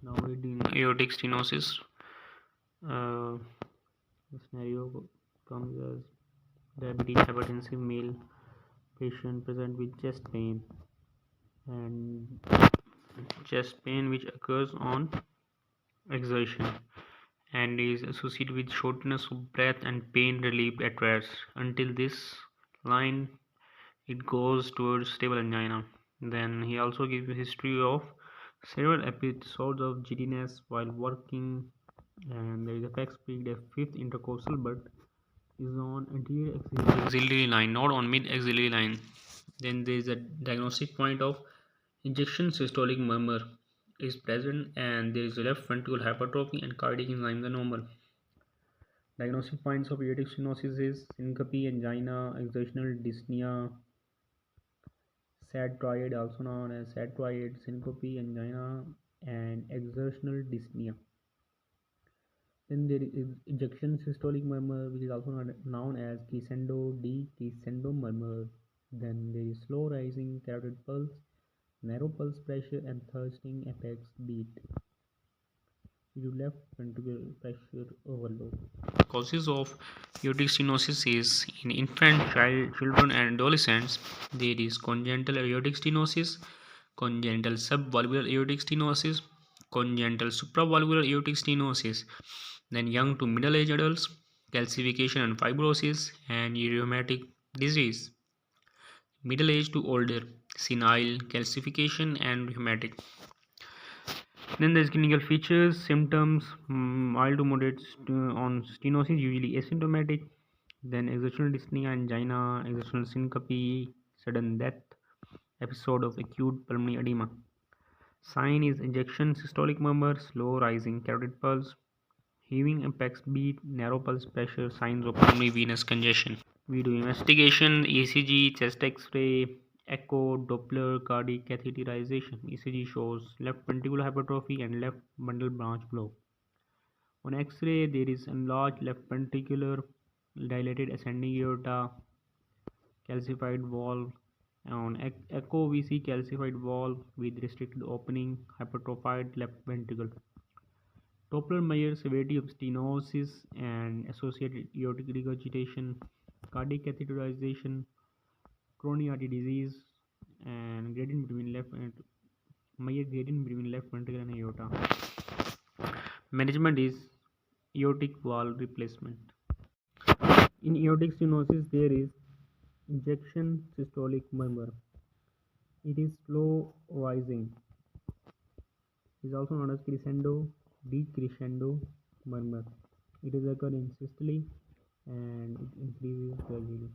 Now in aortic stenosis, uh, the scenario comes as diabetes hypertensive male patient present with chest pain and chest pain which occurs on exertion and is associated with shortness of breath and pain relief at rest. Until this line, it goes towards stable angina. Then he also gives a history of several episodes of dizziness while working, and there is apex peak at fifth intercostal but is on anterior axillary line, not on mid axillary line. Then there is a diagnostic point of injection systolic murmur is present, and there is a left ventricular hypertrophy and cardiac enzymes are normal. Diagnostic points of aortic stenosis is syncope, angina, exertional dyspnea, sad triad, also known as sad triad, syncope, angina, and exertional dyspnea. Then there is ejection systolic murmur, which is also known as crescendo D crescendo murmur. Then there is slow rising carotid pulse, narrow pulse pressure, and thirsting apex beat. You left ventricular pressure overload. Causes of aortic stenosis is in infant, children, and adolescents. There is congenital aortic stenosis, congenital subvalvular aortic stenosis, congenital supravalvular aortic stenosis. Then young to middle-aged adults, calcification and fibrosis, and rheumatic disease. Middle-aged to older, senile, calcification, and rheumatic. Then there's clinical features, symptoms, mild to moderate on stenosis, usually asymptomatic. Then exertional dyspnea, angina, exertional syncope, sudden death, episode of acute pulmonary edema. Sign is ejection systolic murmur, slow rising carotid pulse, heaving apex beat, narrow pulse pressure, signs of pulmonary venous congestion. We do investigation, ECG, chest X-ray, echo, Doppler, cardiac catheterization. ECG shows left ventricular hypertrophy and left bundle branch block. On X-ray, there is enlarged left ventricular, dilated ascending aorta, calcified valve. On echo, we see calcified valve with restricted opening, hypertrophied left ventricle. Doppler measures severity of stenosis and associated aortic regurgitation, cardiac catheterization, coronary artery disease, and gradient between left ventricle and aorta. Management is aortic valve replacement. In aortic stenosis, there is injection systolic murmur. It is slow rising. It is also known as crescendo, decrescendo murmur. It is occurring in systole and it increases gradually.